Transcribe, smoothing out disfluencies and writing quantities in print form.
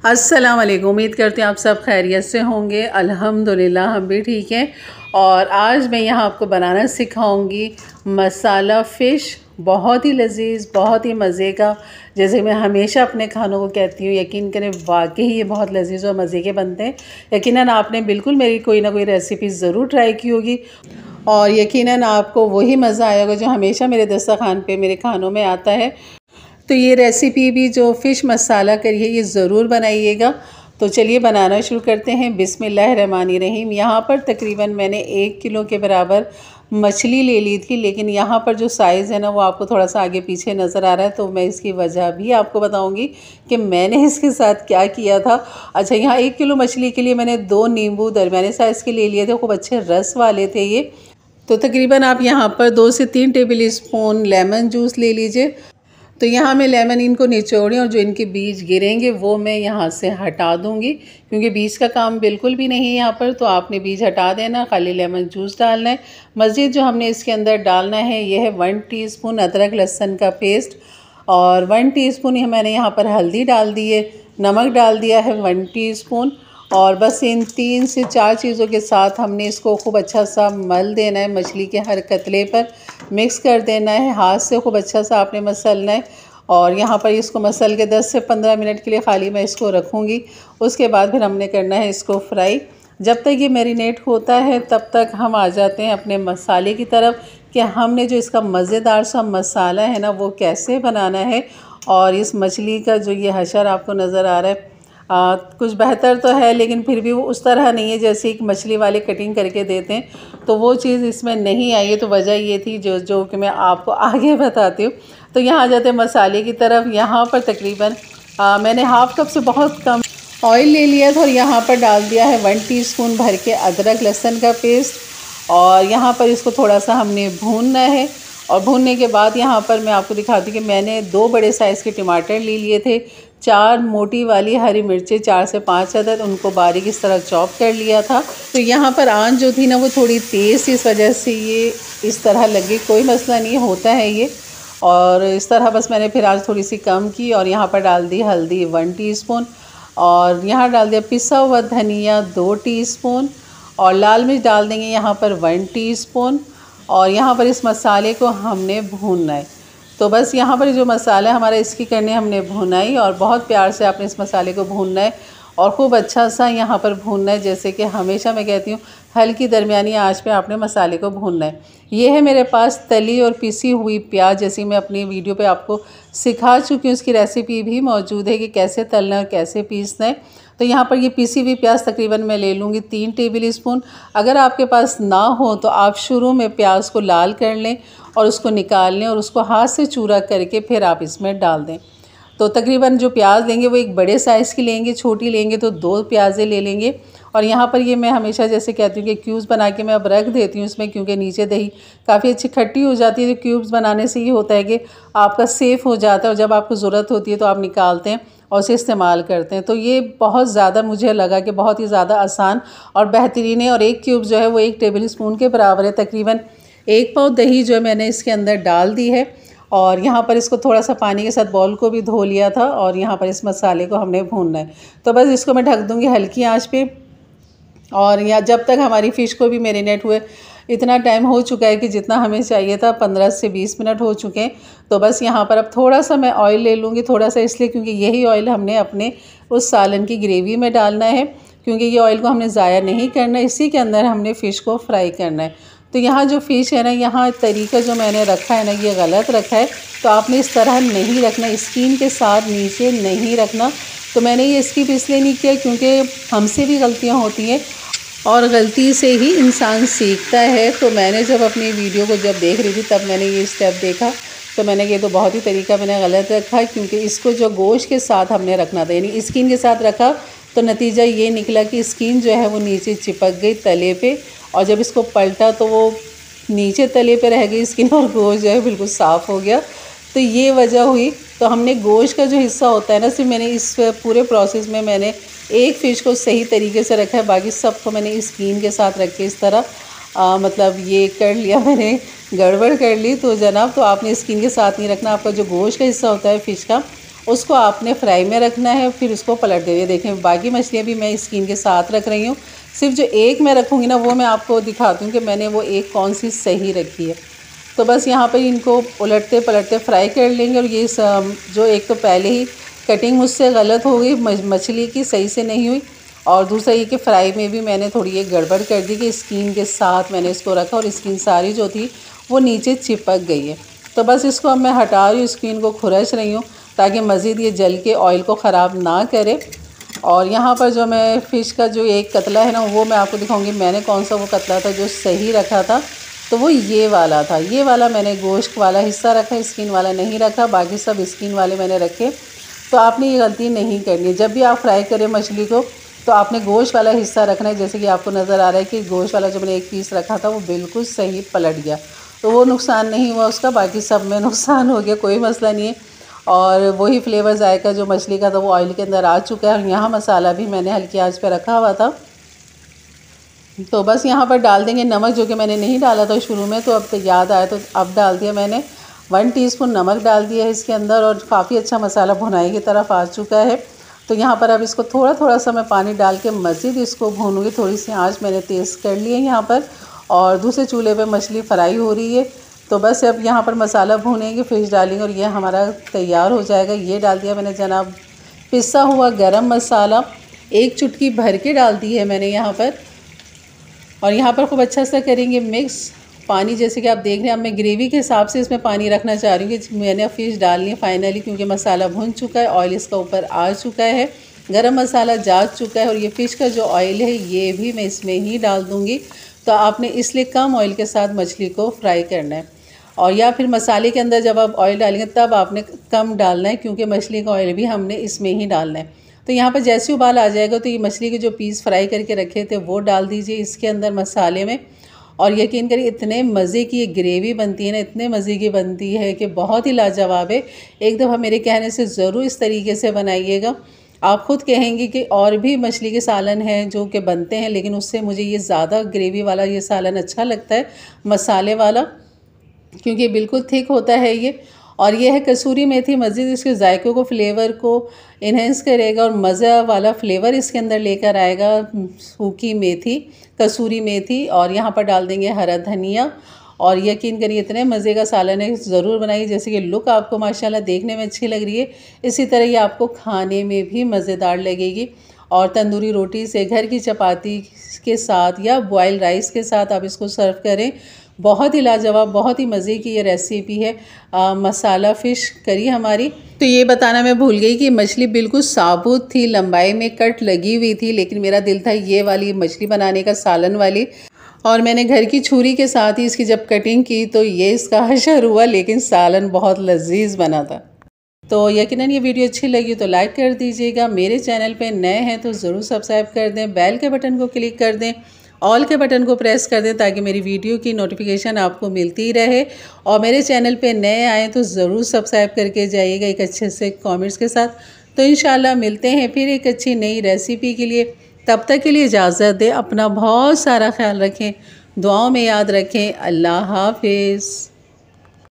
अस्सलाम वालेकुम। उम्मीद करते हैं आप सब खैरियत से होंगे। अल्हम्दुलिल्लाह हम भी ठीक हैं। और आज मैं यहाँ आपको बनाना सिखाऊंगी मसाला फ़िश। बहुत ही लजीज़, बहुत ही मज़े का। जैसे मैं हमेशा अपने खानों को कहती हूँ, यकीन करें वाकई ये बहुत लजीज़ और मज़े के बनते हैं। यकीनन आपने बिल्कुल मेरी कोई ना कोई रेसिपी ज़रूर ट्राई की होगी और यकीनन आपको वही मज़ा आएगा जो हमेशा मेरे दस्तरखान पे मेरे खानों में आता है। तो ये रेसिपी भी जो फ़िश मसाला करी है ये ज़रूर बनाइएगा। तो चलिए बनाना शुरू करते हैं। बिस्मिल्लाहिर्रहमानिर्रहीम। यहाँ पर तकरीबन मैंने 1 किलो के बराबर मछली ले ली थी, लेकिन यहाँ पर जो साइज़ है ना वो आपको थोड़ा सा आगे पीछे नज़र आ रहा है, तो मैं इसकी वजह भी आपको बताऊँगी कि मैंने इसके साथ क्या किया था। अच्छा, यहाँ 1 किलो मछली के लिए मैंने 2 नींबू दरमियाने साइज़ के ले लिए थे, खूब अच्छे रस वाले थे ये। तो तकरीबन आप यहाँ पर 2 से 3 टेबल स्पून लेमन जूस ले लीजिए। तो यहाँ मैं लेमन इनको निचोड़ी और जो इनके बीज गिरेंगे वो मैं यहाँ से हटा दूँगी, क्योंकि बीज का काम बिल्कुल भी नहीं है यहाँ पर। तो आपने बीज हटा देना, खाली लेमन जूस डालना है। मज़ीद जो हमने इसके अंदर डालना है ये है 1 टीस्पून अदरक लहसुन का पेस्ट और 1 टीस्पून मैंने यहाँ पर हल्दी डाल दी है, नमक डाल दिया है 1 टीस्पून। और बस इन 3 से 4 चीज़ों के साथ हमने इसको खूब अच्छा सा मल देना है। मछली के हर कतले पर मिक्स कर देना है, हाथ से खूब अच्छा सा आपने मसलना है। और यहाँ पर इसको मसल के 10 से 15 मिनट के लिए खाली मैं इसको रखूँगी। उसके बाद फिर हमने करना है इसको फ्राई। जब तक ये मैरिनेट होता है तब तक हम आ जाते हैं अपने मसाले की तरफ कि हमने जो इसका मज़ेदार सा मसाला है ना वो कैसे बनाना है। और इस मछली का जो ये हशर आपको नज़र आ रहा है, कुछ बेहतर तो है लेकिन फिर भी वो उस तरह नहीं है जैसे एक मछली वाले कटिंग करके देते हैं, तो वो चीज़ इसमें नहीं आई है। तो वजह ये थी जो कि मैं आपको आगे बताती हूँ। तो यहाँ आ जाते हैं मसाले की तरफ। यहाँ पर तकरीबन मैंने हाफ़ कप से बहुत कम ऑयल ले लिया था और यहाँ पर डाल दिया है 1 टीस्पून भर के अदरक लहसुन का पेस्ट। और यहाँ पर इसको थोड़ा सा हमने भूनना है। और भूनने के बाद यहाँ पर मैं आपको दिखाती हूँ कि मैंने 2 बड़े साइज़ के टमाटर ले लिए थे, 4 मोटी वाली हरी मिर्चें 4 से 5 अदद, उनको बारीक इस तरह चॉप कर लिया था। तो यहाँ पर आंच जो थी ना वो थोड़ी तेज़ थी, इस वजह से ये इस तरह लगी। कोई मसला नहीं होता है ये। और इस तरह बस मैंने फिर आज थोड़ी सी कम की और यहाँ पर डाल दी हल्दी 1 टीस्पून और यहाँ डाल दिया पिसा हुआ धनिया 2 टीस्पून और लाल मिर्च डाल देंगे यहाँ पर 1 टीस्पून। और यहाँ पर इस मसाले को हमने भूनना है। तो बस यहाँ पर जो मसाला है हमारा इसकी करने हमने भुनाई और बहुत प्यार से आपने इस मसाले को भूनना है और ख़ूब अच्छा सा यहाँ पर भूनना है। जैसे कि हमेशा मैं कहती हूँ हल्की दरमियानी आंच पे आपने मसाले को भूनना है। ये है मेरे पास तली और पिसी हुई प्याज, जैसी मैं अपनी वीडियो पे आपको सिखा चुकी हूँ। उसकी रेसिपी भी मौजूद है कि कैसे तलना है और कैसे पीसना है। तो यहाँ पर ये पिसी हुई प्याज तकरीबन मैं ले लूँगी 3 टेबल स्पून। अगर आपके पास ना हो तो आप शुरू में प्याज को लाल कर लें और उसको निकाल लें और उसको हाथ से चूरा करके फिर आप इसमें डाल दें। तो तकरीबन जो प्याज लेंगे वो एक बड़े साइज़ की लेंगे, छोटी लेंगे तो 2 प्याज़ें ले लेंगे। और यहाँ पर ये मैं हमेशा जैसे कहती हूँ कि क्यूब्स बना के मैं अब रख देती हूँ इसमें, क्योंकि नीचे दही काफ़ी अच्छी खट्टी हो जाती है। तो क्यूब्स बनाने से ये होता है कि आपका सेफ़ हो जाता है और जब आपको ज़रूरत होती है तो आप निकालते हैं और उसे इस्तेमाल करते हैं। तो ये बहुत ज़्यादा मुझे लगा कि बहुत ही ज़्यादा आसान और बेहतरीन है। और 1 क्यूब जो है वो 1 टेबल स्पून के बराबर है। तकरीबन 1 पाव दही जो है मैंने इसके अंदर डाल दी है और यहाँ पर इसको थोड़ा सा पानी के साथ बॉल को भी धो लिया था और यहाँ पर इस मसाले को हमने भूनना है। तो बस इसको मैं ढक दूँगी हल्की आंच पे। और यहाँ जब तक हमारी फ़िश को भी मैरिनेट हुए इतना टाइम हो चुका है कि जितना हमें चाहिए था, 15 से 20 मिनट हो चुके हैं। तो बस यहाँ पर अब थोड़ा सा मैं ऑयल ले लूँगी, थोड़ा सा इसलिए क्योंकि यही ऑयल हमने अपने उस सालन की ग्रेवी में डालना है, क्योंकि ये ऑयल को हमने ज़ाया नहीं करना, इसी के अंदर हमने फ़िश को फ्राई करना है। तो यहाँ जो फ़िश है ना, यहाँ तरीका जो मैंने रखा है ना ये गलत रखा है। तो आपने इस तरह नहीं रखना, स्किन के साथ नीचे नहीं रखना। तो मैंने ये स्किप इसलिए नहीं किया क्योंकि हमसे भी गलतियाँ होती हैं और गलती से ही इंसान सीखता है। तो मैंने जब अपनी वीडियो को जब देख रही थी तब मैंने ये स्टेप देखा, तो मैंने ये तो बहुत ही तरीका मैंने गलत रखा है, क्योंकि इसको जो गोश्त के साथ हमने रखना था, यानी स्किन के साथ रखा तो नतीजा ये निकला कि स्किन जो है वो नीचे चिपक गई तले पे और जब इसको पलटा तो वो नीचे तले पे रह गई स्किन और गोश्त जो है बिल्कुल साफ़ हो गया। तो ये वजह हुई। तो हमने गोश्त का जो हिस्सा होता है ना, सिर्फ मैंने इस पूरे प्रोसेस में मैंने एक फ़िश को सही तरीके से रखा है, बाकी सबको मैंने स्किन के साथ रख के इस तरह मतलब ये कर लिया, मैंने गड़बड़ कर ली। तो जनाब, तो आपने स्किन के साथ नहीं रखना, आपका जो गोश्त का हिस्सा होता है फ़िश का उसको आपने फ्राई में रखना है, फिर उसको पलट देंगे। देखें बाकी मछलियाँ भी मैं स्किन के साथ रख रही हूँ, सिर्फ जो एक मैं रखूँगी ना वो मैं आपको दिखाती हूँ कि मैंने वो एक कौन सी सही रखी है। तो बस यहाँ पर इनको उलटते पलटते फ्राई कर लेंगे। और ये जो एक तो पहले ही कटिंग मुझसे गलत हो गई, मछली की सही से नहीं हुई, और दूसरा ये कि फ्राई में भी मैंने थोड़ी ये गड़बड़ कर दी कि स्किन के साथ मैंने इसको रखा और स्किन सारी जो थी वो नीचे चिपक गई है। तो बस इसको अब मैं हटा रही हूँ, स्किन को खुरच रही हूँ ताकि मज़ीद ये जल के ऑयल को ख़राब ना करे। और यहाँ पर जो मैं फ़िश का जो एक कतला है ना वो मैं आपको दिखाऊंगी मैंने कौन सा वो कतला था जो सही रखा था। तो वो ये वाला था, ये वाला मैंने गोश्त वाला हिस्सा रखा, स्किन वाला नहीं रखा, बाकी सब स्किन वाले मैंने रखे। तो आपने ये गलती नहीं करनी है, जब भी आप फ्राई करें मछली को तो आपने गोश्त वाला हिस्सा रखना है। जैसे कि आपको नज़र आ रहा है कि गोश्त वाला जो मैंने एक पीस रखा था वो बिल्कुल सही पलट गया, तो वो नुकसान नहीं हुआ उसका, बाकी सब में नुकसान हो गया, कोई मसला नहीं है। और वही फ्लेवर जायका जो मछली का था वो ऑयल के अंदर आ चुका है। और यहाँ मसाला भी मैंने हल्की आंच पे रखा हुआ था। तो बस यहाँ पर डाल देंगे नमक, जो कि मैंने नहीं डाला था शुरू में, तो अब तो याद आया तो अब डाल दिया मैंने। 1 टीस्पून नमक डाल दिया है इसके अंदर, और काफ़ी अच्छा मसाला भुनाई की तरफ आ चुका है। तो यहाँ पर अब इसको थोड़ा थोड़ा सा मैं पानी डाल के मज़ीद इसको भूनूँगी। थोड़ी सी आँच मैंने तेज़ कर ली है यहाँ पर, और दूसरे चूल्हे पर मछली फ्राई हो रही है। तो बस अब यहाँ पर मसाला भूनेंगे, फ़िश डालेंगे और ये हमारा तैयार हो जाएगा। ये डाल दिया मैंने जनाब पिसा हुआ गरम मसाला, 1 चुटकी भर के डाल दी है मैंने यहाँ पर। और यहाँ पर खूब अच्छा सा करेंगे मिक्स। पानी जैसे कि आप देख रहे हैं, अब मैं ग्रेवी के हिसाब से इसमें पानी रखना चाह रही हूँ कि मैंने फ़िश डालनी है फाइनली, क्योंकि मसाला भुन चुका है, ऑयल इसका ऊपर आ चुका है, गरम मसाला जा चुका है, और ये फ़िश का जो ऑयल है ये भी मैं इसमें ही डाल दूँगी। तो आपने इसलिए कम ऑयल के साथ मछली को फ्राई करना है, और या फिर मसाले के अंदर जब आप ऑयल डालेंगे तब आपने कम डालना है, क्योंकि मछली का ऑयल भी हमने इसमें ही डालना है। तो यहाँ पर जैसे उबाल आ जाएगा तो ये मछली के जो पीस फ्राई करके रखे थे वो डाल दीजिए इसके अंदर मसाले में। और यकीन करिए इतने मज़े की ये ग्रेवी बनती है ना, इतने मज़े की बनती है कि बहुत ही लाजवाब है। एक दफ़ा मेरे कहने से ज़रूर इस तरीके से बनाइएगा, आप ख़ुद कहेंगे कि और भी मछली के सालन हैं जो कि बनते हैं, लेकिन उससे मुझे ये ज़्यादा ग्रेवी वाला ये सालन अच्छा लगता है, मसाले वाला, क्योंकि बिल्कुल थिक होता है ये। और ये है कसूरी मेथी, मज़ीद इसके जायके को, फ्लेवर को इन्हेंस करेगा और मज़ा वाला फ्लेवर इसके अंदर लेकर आएगा। सूखी मेथी, कसूरी मेथी, और यहाँ पर डाल देंगे हरा धनिया। और यकीन करिए इतने मज़े का सालन है, ज़रूर बनाइए। जैसे कि लुक आपको माशाल्लाह देखने में अच्छी लग रही है, इसी तरह ये आपको खाने में भी मज़ेदार लगेगी। और तंदूरी रोटी से, घर की चपाती के साथ या बॉयल राइस के साथ आप इसको सर्व करें। बहुत ही लाजवाब, बहुत ही मज़े की ये रेसिपी है मसाला फ़िश करी हमारी। तो ये बताना मैं भूल गई कि मछली बिल्कुल साबुत थी, लंबाई में कट लगी हुई थी, लेकिन मेरा दिल था ये वाली मछली बनाने का, सालन वाली। और मैंने घर की छुरी के साथ ही इसकी जब कटिंग की तो ये इसका हशर हुआ, लेकिन सालन बहुत लजीज बना था। तो यकीनन ये वीडियो अच्छी लगी तो लाइक कर दीजिएगा, मेरे चैनल पे नए हैं तो ज़रूर सब्सक्राइब कर दें, बेल के बटन को क्लिक कर दें, ऑल के बटन को प्रेस कर दें ताकि मेरी वीडियो की नोटिफिकेशन आपको मिलती रहे। और मेरे चैनल पे नए आएँ तो ज़रूर सब्सक्राइब करके जाइएगा एक अच्छे से कमेंट्स के साथ। तो इंशाल्लाह मिलते हैं फिर एक अच्छी नई रेसिपी के लिए, तब तक के लिए इजाज़त दें, अपना बहुत सारा ख्याल रखें, दुआओं में याद रखें। अल्लाह हाफिज़।